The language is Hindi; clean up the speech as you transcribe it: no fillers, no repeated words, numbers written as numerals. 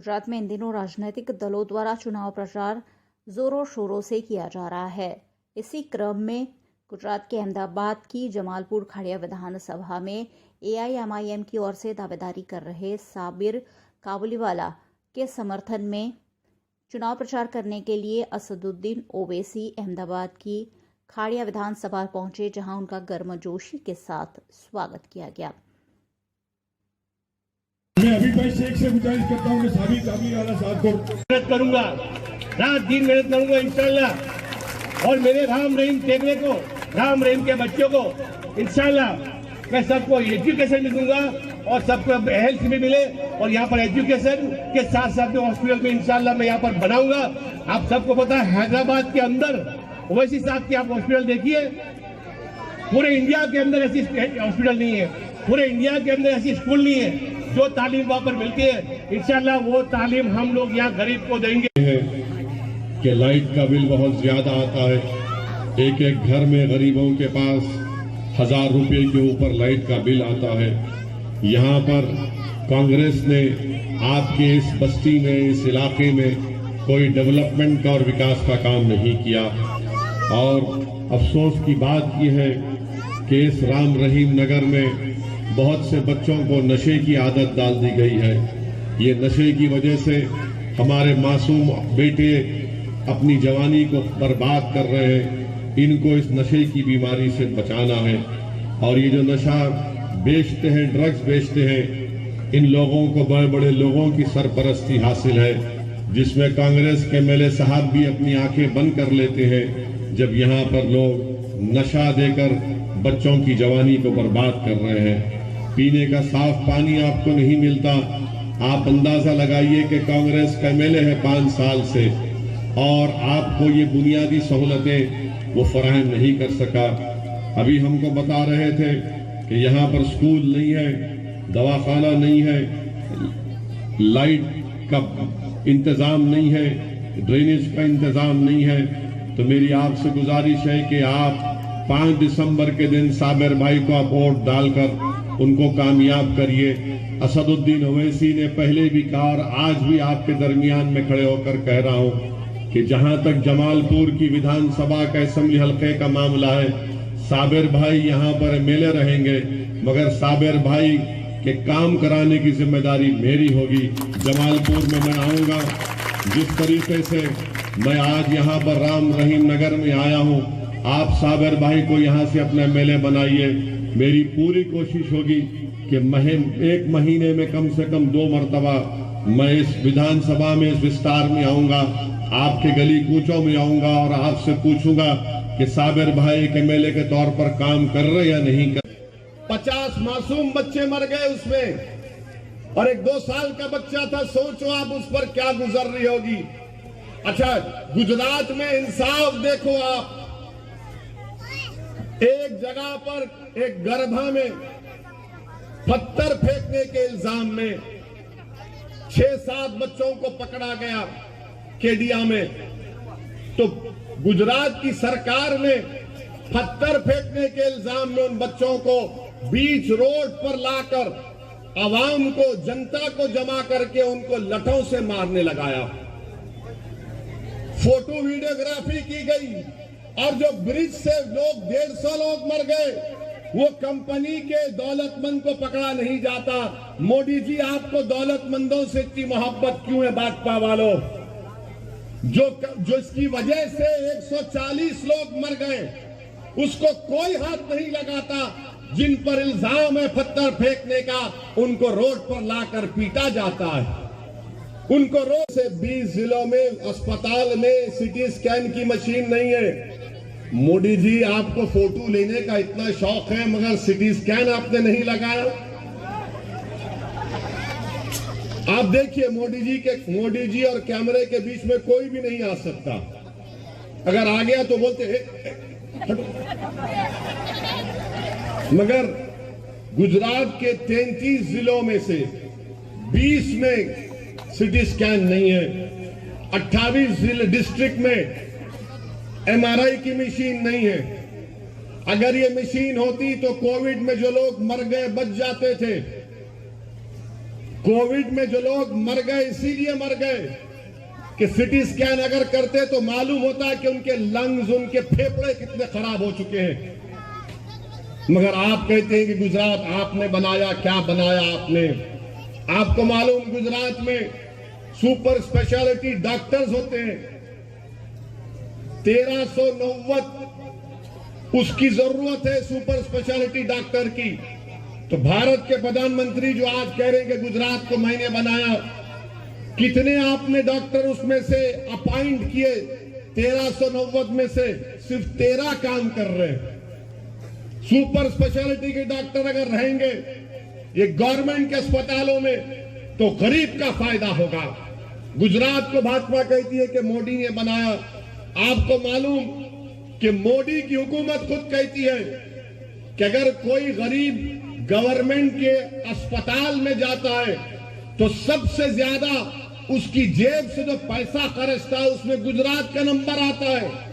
गुजरात में इन दिनों राजनीतिक दलों द्वारा चुनाव प्रचार जोरों शोरों से किया जा रहा है। इसी क्रम में गुजरात के अहमदाबाद की जमालपुर खाड़िया विधानसभा में AIMIM की ओर से दावेदारी कर रहे साबिर काबुलीवाला के समर्थन में चुनाव प्रचार करने के लिए असदुद्दीन ओवैसी अहमदाबाद की खाड़िया विधानसभा पहुंचे, जहां उनका गर्मजोशी के साथ स्वागत किया गया। मैं अभी भाई शेख से गुजारिश करता हूँ कि साबिर काबुलीवाला साहब को मेहनत करूंगा, रात दिन मेहनत करूंगा इंशाल्लाह। और मेरे राम रहीम टेकने को, राम रहीम के बच्चों को इंशाल्लाह मैं सबको एजुकेशन भी दूंगा और सबको हेल्थ भी मिले। और यहाँ पर एजुकेशन के साथ साथ हॉस्पिटल में इंशाल्लाह मैं यहाँ पर बनाऊंगा। आप सबको पता है हैदराबाद के अंदर ओवैसी साहब की आप हॉस्पिटल देखिए, पूरे इंडिया के अंदर ऐसी हॉस्पिटल नहीं है, पूरे इंडिया के अंदर ऐसी स्कूल नहीं है। जो तालीम वहाँ पर मिलती है इंशाल्लाह वो तालीम हम लोग यहाँ गरीब को देंगे। कि लाइट का बिल बहुत ज्यादा आता है, एक एक घर में गरीबों के पास 1000 रुपये के ऊपर लाइट का बिल आता है। यहाँ पर कांग्रेस ने आपके इस बस्ती में, इस इलाके में कोई डेवलपमेंट का और विकास का काम नहीं किया। और अफसोस की बात यह है कि इस राम रहीम नगर में बहुत से बच्चों को नशे की आदत डाल दी गई है। ये नशे की वजह से हमारे मासूम बेटे अपनी जवानी को बर्बाद कर रहे हैं। इनको इस नशे की बीमारी से बचाना है। और ये जो नशा बेचते हैं, ड्रग्स बेचते हैं, इन लोगों को बड़े बड़े लोगों की सरपरस्ती हासिल है, जिसमें कांग्रेस के MLA साहब भी अपनी आंखें बंद कर लेते हैं जब यहाँ पर लोग नशा देकर बच्चों की जवानी को बर्बाद कर रहे हैं। पीने का साफ पानी आपको नहीं मिलता। आप अंदाजा लगाइए कि कांग्रेस का MLA है 5 साल से और आपको ये बुनियादी सहूलतें वो फराहम नहीं कर सका। अभी हमको बता रहे थे कि यहाँ पर स्कूल नहीं है, दवाखाना नहीं है, लाइट का इंतजाम नहीं है, ड्रेनेज का इंतजाम नहीं है। तो मेरी आपसे गुजारिश है कि आप 5 दिसंबर के दिन साबिर भाई को आप वोट डालकर उनको कामयाब करिए। असदुद्दीन ओवैसी ने पहले भी कहा और आज भी आपके दरमियान में खड़े होकर कह रहा हूं कि जहां तक जमालपुर की विधानसभा का असेंबली हल्के का मामला है, साबिर भाई यहां पर MLA रहेंगे, मगर साबिर भाई के काम कराने की जिम्मेदारी मेरी होगी। जमालपुर में मैं आऊंगा। जिस तरीके से मैं आज यहाँ पर राम रहीम नगर में आया हूँ, आप साबिर भाई को यहाँ से अपना MLA बनाइए। मेरी पूरी कोशिश होगी कि 1 महीने में कम से कम 2 मरतबा मैं इस विधानसभा में, इस विस्तार में आऊंगा, आपके गली कूचों में आऊंगा और आपसे पूछूंगा कि साबिर भाई एक MLA के तौर पर काम कर रहे या नहीं कर। 50 मासूम बच्चे मर गए उसमें और एक 2 साल का बच्चा था। सोचो आप उस पर क्या गुजर रही होगी। अच्छा, गुजरात में इंसाफ देखो आप। एक जगह पर एक गर्भा में पत्थर फेंकने के इल्जाम में 6-7 बच्चों को पकड़ा गया केडिया में। तो गुजरात की सरकार ने पत्थर फेंकने के इल्जाम में उन बच्चों को बीच रोड पर लाकर आवाम को, जनता को जमा करके उनको लठों से मारने लगाया। फोटो वीडियोग्राफी की गई और जो ब्रिज से लोग 150 लोग मर गए, वो कंपनी के दौलतमंद को पकड़ा नहीं जाता। मोदी जी, आपको दौलतमंदों से इतनी मोहब्बत क्यों है भाजपा वालों? जो इसकी वजह से 140 लोग मर गए, उसको कोई हाथ नहीं लगाता। जिन पर इल्जाम है पत्थर फेंकने का, उनको रोड पर लाकर पीटा जाता है। उनको रोड से 20 जिलों में अस्पताल में CT स्कैन की मशीन नहीं है। मोदी जी, आपको फोटो लेने का इतना शौक है, मगर CT स्कैन आपने नहीं लगाया। आप देखिए, मोदी जी और कैमरे के बीच में कोई भी नहीं आ सकता। अगर आ गया तो बोलते मगर गुजरात के 33 जिलों में से 20 में CT स्कैन नहीं है। 28 जिले डिस्ट्रिक्ट में MRI की मशीन नहीं है। अगर ये मशीन होती तो कोविड में जो लोग मर गए बच जाते थे। कोविड में जो लोग मर गए इसीलिए मर गए कि सिटी स्कैन अगर करते तो मालूम होता कि उनके लंग्स, उनके फेफड़े कितने खराब हो चुके हैं। मगर आप कहते हैं कि गुजरात आपने बनाया, क्या बनाया आपने? आपको मालूम गुजरात में सुपर स्पेशलिटी डॉक्टर्स होते हैं 1390, उसकी जरूरत है सुपर स्पेशलिटी डॉक्टर की। तो भारत के प्रधानमंत्री जो आज कह रहे हैं कि गुजरात को मैंने बनाया, कितने आपने डॉक्टर उसमें से अपॉइंट किए? 1390 में से सिर्फ 13 काम कर रहे हैं। सुपर स्पेशलिटी के डॉक्टर अगर रहेंगे ये गवर्नमेंट के अस्पतालों में तो गरीब का फायदा होगा। गुजरात को भाजपा कहती है कि मोदी ने बनाया। आपको मालूम कि मोदी की हुकूमत खुद कहती है कि अगर कोई गरीब गवर्नमेंट के अस्पताल में जाता है तो सबसे ज्यादा उसकी जेब से जो पैसा खर्चता है उसमें गुजरात का नंबर आता है।